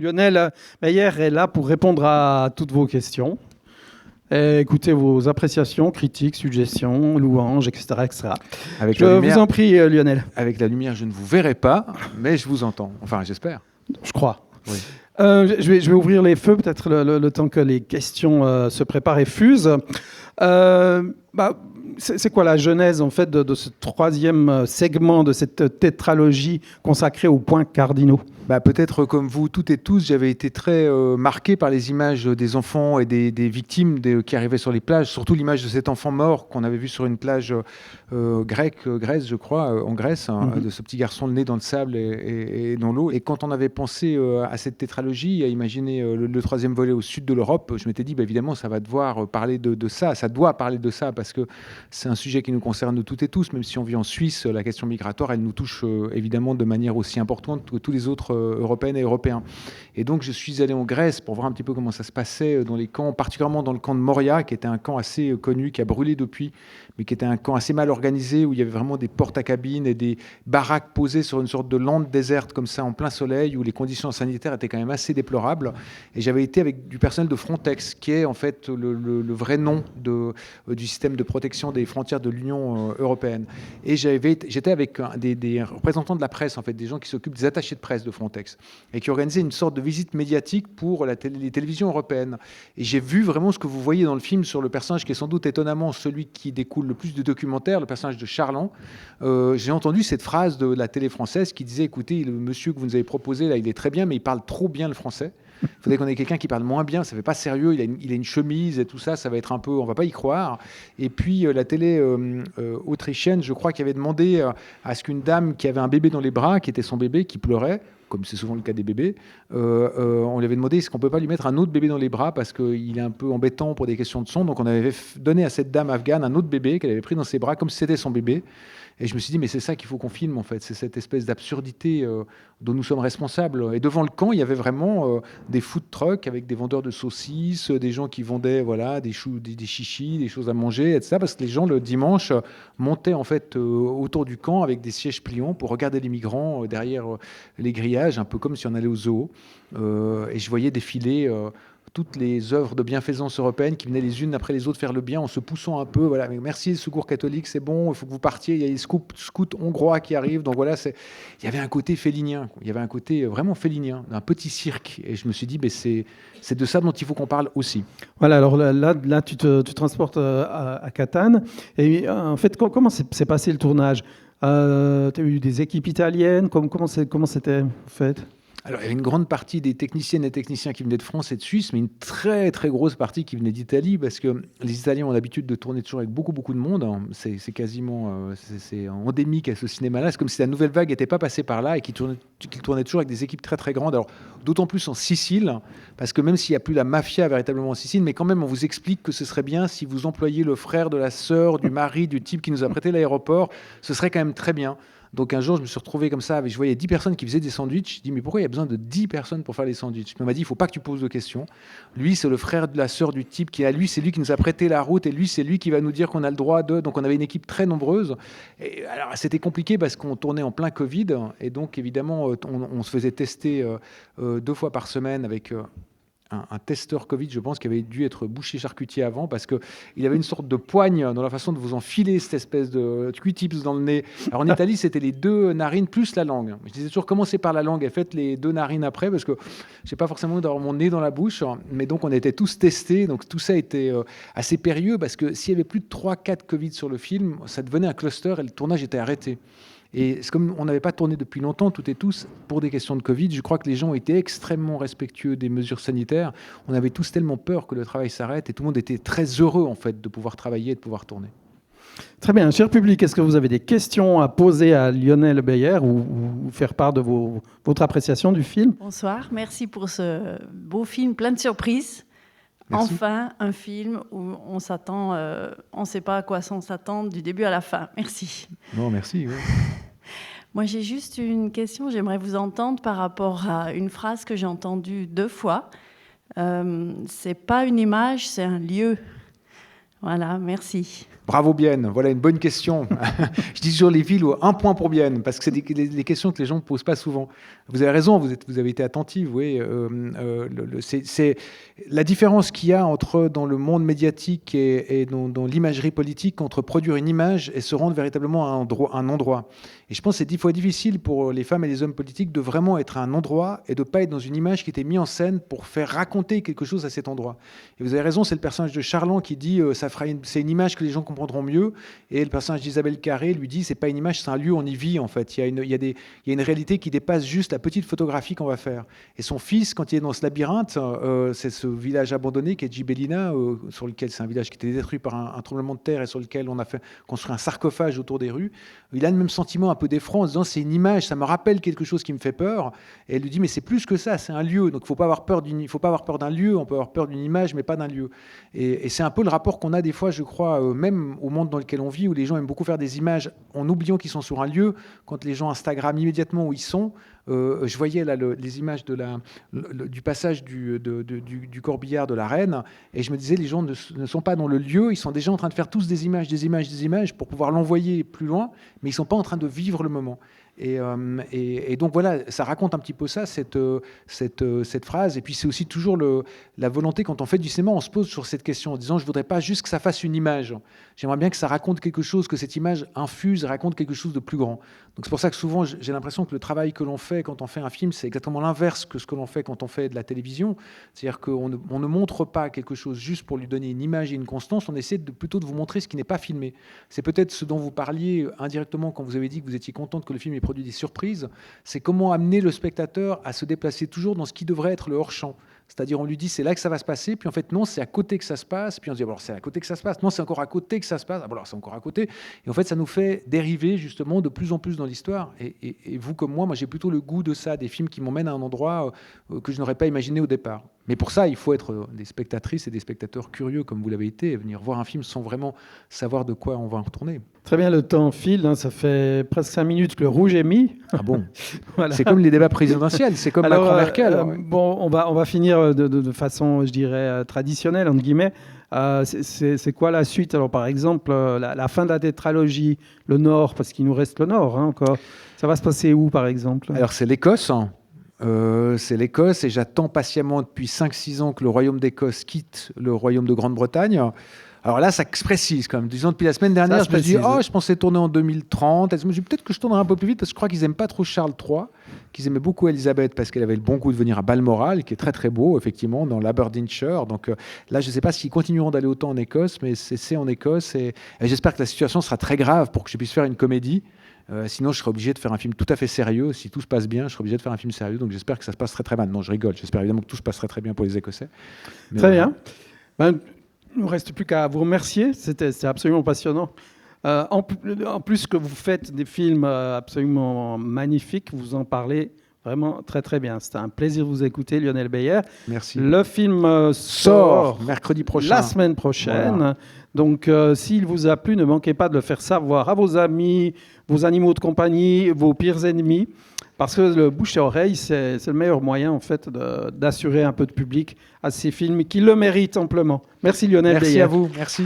Lionel Meyer est là pour répondre à toutes vos questions. Et écoutez vos appréciations, critiques, suggestions, louanges, etc. etc. Je vous en prie, Lionel. Avec la lumière, je ne vous verrai pas, mais je vous entends. Enfin, j'espère. Je crois. Oui. Je vais ouvrir les feux, peut-être le temps que les questions se préparent et fusent. C'est quoi la genèse en fait de ce troisième segment de cette tétralogie consacrée aux points cardinaux? Peut-être comme vous toutes et tous, j'avais été très marqué par les images des enfants et des victimes qui arrivaient sur les plages, surtout l'image de cet enfant mort qu'on avait vu sur une plage Grèce, je crois, en Grèce, de ce petit garçon le nez dans le sable et dans l'eau. Et quand on avait pensé à cette tétralogie, à imaginer le troisième volet au sud de l'Europe, je m'étais dit, évidemment, ça va devoir parler de ça, ça doit parler de ça, parce que c'est un sujet qui nous concerne toutes et tous, même si on vit en Suisse, la question migratoire, elle nous touche évidemment de manière aussi importante que tous les autres européennes et européens. Et donc je suis allé en Grèce pour voir un petit peu comment ça se passait dans les camps, particulièrement dans le camp de Moria, qui était un camp assez connu, qui a brûlé depuis, mais qui était un camp assez mal organisé, où il y avait vraiment des portes à cabines et des baraques posées sur une sorte de lande déserte comme ça en plein soleil, où les conditions sanitaires étaient quand même assez déplorables. Et j'avais été avec du personnel de Frontex, qui est en fait le vrai nom du système de protection des frontières de l'Union européenne. Et j'étais avec des représentants de la presse, en fait, des gens qui s'occupent des attachés de presse de Frontex, et qui organisaient une sorte de visite médiatique pour les télévisions européennes. Et j'ai vu vraiment ce que vous voyez dans le film sur le personnage qui est sans doute étonnamment celui qui découle le plus de documentaires, le personnage de Charland. J'ai entendu cette phrase de la télé française qui disait, écoutez, le monsieur que vous nous avez proposé, là, il est très bien, mais il parle trop bien le français. Il faudrait qu'on ait quelqu'un qui parle moins bien, ça fait pas sérieux, il a une chemise et tout ça, ça va être un peu, on va pas y croire. Et puis la télé autrichienne, je crois, qui avait demandé à ce qu'une dame qui avait un bébé dans les bras, qui était son bébé, qui pleurait, comme c'est souvent le cas des bébés, on lui avait demandé est-ce qu'on peut pas lui mettre un autre bébé dans les bras parce qu'il est un peu embêtant pour des questions de son. Donc on avait donné à cette dame afghane un autre bébé qu'elle avait pris dans ses bras comme si c'était son bébé. Et je me suis dit, mais c'est ça qu'il faut qu'on filme, en fait. C'est cette espèce d'absurdité dont nous sommes responsables. Et devant le camp, il y avait vraiment des food trucks avec des vendeurs de saucisses, des gens qui vendaient des chichis, des choses à manger, etc. Parce que les gens, le dimanche, montaient en fait autour du camp avec des sièges pliants pour regarder les migrants derrière les grillages, un peu comme si on allait au zoo. Et je voyais défiler toutes les œuvres de bienfaisance européenne qui venaient les unes après les autres faire le bien en se poussant un peu. Voilà, mais merci, le secours catholique, c'est bon, il faut que vous partiez. Il y a les scouts hongrois qui arrivent. Donc voilà, il y avait un côté félinien. Il y avait un côté vraiment félinien, un petit cirque. Et je me suis dit, c'est de ça dont il faut qu'on parle aussi. Voilà, alors là tu te transportes à Catane. Et en fait, comment s'est passé le tournage? Tu as eu des équipes italiennes? Comment c'était fait? Alors, il y avait une grande partie des techniciennes et techniciens qui venaient de France et de Suisse, mais une très, très grosse partie qui venait d'Italie, parce que les Italiens ont l'habitude de tourner toujours avec beaucoup, beaucoup de monde. C'est quasiment c'est endémique à ce cinéma-là. C'est comme si la nouvelle vague n'était pas passée par là et qu'ils tournaient toujours avec des équipes très, très grandes. Alors, d'autant plus en Sicile, parce que même s'il n'y a plus la mafia véritablement en Sicile, mais quand même, on vous explique que ce serait bien si vous employiez le frère de la sœur, du mari, du type qui nous a prêté l'aéroport. Ce serait quand même très bien. Donc un jour, je me suis retrouvé comme ça, je voyais 10 personnes qui faisaient des sandwichs. Je dis, mais pourquoi il y a besoin de 10 personnes pour faire les sandwichs? Il m'a dit, il ne faut pas que tu poses de questions. Lui, c'est le frère de la sœur du type qui est à lui, c'est lui qui nous a prêté la route, et lui, c'est lui qui va nous dire qu'on a le droit de... Donc on avait une équipe très nombreuse. Et alors c'était compliqué parce qu'on tournait en plein Covid, et donc évidemment, on se faisait tester 2 fois par semaine avec... un testeur Covid, je pense, qui avait dû être boucher charcutier avant, parce qu'il avait une sorte de poigne dans la façon de vous enfiler cette espèce de Q-tips dans le nez. Alors en Italie, c'était les 2 narines plus la langue. Je disais toujours, commencez par la langue et faites les 2 narines après, parce que je n'ai pas forcément envie d'avoir mon nez dans la bouche. Mais donc, on était tous testés. Donc, tout ça était assez périlleux, parce que s'il y avait plus de 3-4 Covid sur le film, ça devenait un cluster et le tournage était arrêté. Et comme on n'avait pas tourné depuis longtemps, toutes et tous, pour des questions de Covid, je crois que les gens ont été extrêmement respectueux des mesures sanitaires. On avait tous tellement peur que le travail s'arrête et tout le monde était très heureux, en fait, de pouvoir travailler et de pouvoir tourner. Très bien. Cher public, est-ce que vous avez des questions à poser à Lionel Meyer ou faire part de votre appréciation du film? Bonsoir, merci pour ce beau film plein de surprises. Merci. Enfin, un film où on s'attend, on ne sait pas à quoi on s'attend du début à la fin. Merci. Non, merci. Oui. Moi, j'ai juste une question. J'aimerais vous entendre par rapport à une phrase que j'ai entendue 2 fois. C'est pas une image, c'est un lieu. Voilà, merci. Bravo Bienne, voilà une bonne question. Je dis toujours les villes où 1 point pour Bienne, parce que c'est les questions que les gens ne posent pas souvent. Vous avez raison, vous avez été attentive. Oui, c'est la différence qu'il y a entre dans le monde médiatique et dans l'imagerie politique entre produire une image et se rendre véritablement à un endroit. Et je pense que c'est 10 fois difficile pour les femmes et les hommes politiques de vraiment être à un endroit et de ne pas être dans une image qui était mise en scène pour faire raconter quelque chose à cet endroit. Et vous avez raison, c'est le personnage de Charland qui dit c'est une image que les gens comprendront mieux. Et le personnage d'Isabelle Carré lui dit c'est pas une image, c'est un lieu, on y vit en fait. Il y a une réalité qui dépasse juste la petite photographie qu'on va faire. Et son fils, quand il est dans ce labyrinthe, c'est ce village abandonné qui est Gibellina, sur lequel c'est un village qui était détruit par un tremblement de terre et sur lequel on a construit un sarcophage autour des rues. Il a le même sentiment un peu d'effroi en se disant c'est une image, ça me rappelle quelque chose qui me fait peur. Et elle lui dit mais c'est plus que ça, c'est un lieu. Donc il faut pas avoir peur d'un lieu, on peut avoir peur d'une image, mais pas d'un lieu. Et c'est un peu le rapport qu'on a des fois, je crois, même au monde dans lequel on vit, où les gens aiment beaucoup faire des images en oubliant qu'ils sont sur un lieu. Quand les gens Instagram immédiatement où ils sont, je voyais là les images du passage du corbillard de la Reine, et je me disais les gens ne sont pas dans le lieu, ils sont déjà en train de faire tous des images pour pouvoir l'envoyer plus loin, mais ils ne sont pas en train de vivre le moment. Et donc voilà, ça raconte un petit peu ça, cette phrase. Et puis c'est aussi toujours la volonté, quand on fait du cinéma, on se pose sur cette question en disant je ne voudrais pas juste que ça fasse une image. J'aimerais bien que ça raconte quelque chose, que cette image infuse et raconte quelque chose de plus grand. Donc c'est pour ça que souvent j'ai l'impression que le travail que l'on fait quand on fait un film, c'est exactement l'inverse que ce que l'on fait quand on fait de la télévision. C'est-à-dire qu'on ne montre pas quelque chose juste pour lui donner une image et une constance, on essaie plutôt de vous montrer ce qui n'est pas filmé. C'est peut-être ce dont vous parliez indirectement quand vous avez dit que vous étiez contente que le film ait produit des surprises, c'est comment amener le spectateur à se déplacer toujours dans ce qui devrait être le hors-champ. C'est-à-dire on lui dit c'est là que ça va se passer, puis en fait non, c'est à côté que ça se passe, puis on se dit alors c'est à côté que ça se passe, non c'est encore à côté que ça se passe, alors c'est encore à côté, et en fait ça nous fait dériver justement de plus en plus dans l'histoire, et vous comme moi j'ai plutôt le goût de ça, des films qui m'emmènent à un endroit que je n'aurais pas imaginé au départ. Mais pour ça, il faut être des spectatrices et des spectateurs curieux comme vous l'avez été, et venir voir un film sans vraiment savoir de quoi on va en retourner. Très bien, le temps file, hein, ça fait presque 5 minutes que le rouge est mis. Ah bon. Voilà. C'est comme les débats présidentiels, c'est comme Macron-Merkel. Ouais. Bon, on va finir de façon, je dirais, traditionnelle, entre guillemets. C'est quoi la suite? Alors, par exemple, la fin de la tétralogie, le Nord, parce qu'il nous reste le Nord encore. Ça va se passer où, par exemple? Alors, c'est l'Écosse. C'est l'Écosse, et j'attends patiemment depuis 5-6 ans que le Royaume d'Écosse quitte le Royaume de Grande-Bretagne. Alors là, ça se précise quand même. Disons, depuis la semaine dernière, je me dis, je pensais tourner en 2030. Je me dis peut-être que je tournerai un peu plus vite, parce que je crois qu'ils n'aiment pas trop Charles III, qu'ils aimaient beaucoup Elisabeth, parce qu'elle avait le bon goût de venir à Balmoral, qui est très très beau, effectivement, dans l'Aberdeenshire. Donc là, je ne sais pas s'ils continueront d'aller autant en Écosse, mais c'est en Écosse. Et j'espère que la situation sera très grave pour que je puisse faire une comédie. Sinon, je serais obligé de faire un film tout à fait sérieux. Si tout se passe bien, je serais obligé de faire un film sérieux. Donc j'espère que ça se passe très très mal. Non, je rigole. J'espère évidemment que tout se passerait très bien pour les Écossais. Mais très bien. Il ne nous reste plus qu'à vous remercier. C'était absolument passionnant. En plus que vous faites des films absolument magnifiques, vous en parlez vraiment très très bien. C'était un plaisir de vous écouter, Lionel Beyer. Merci. Le film sort mercredi prochain. La semaine prochaine. Voilà. Donc, s'il vous a plu, ne manquez pas de le faire savoir à vos amis, vos animaux de compagnie, vos pires ennemis, parce que le bouche à oreille, c'est le meilleur moyen, en fait, d'assurer un peu de public à ces films qui le méritent amplement. Merci, Lionel Beyer. Merci à vous. Merci.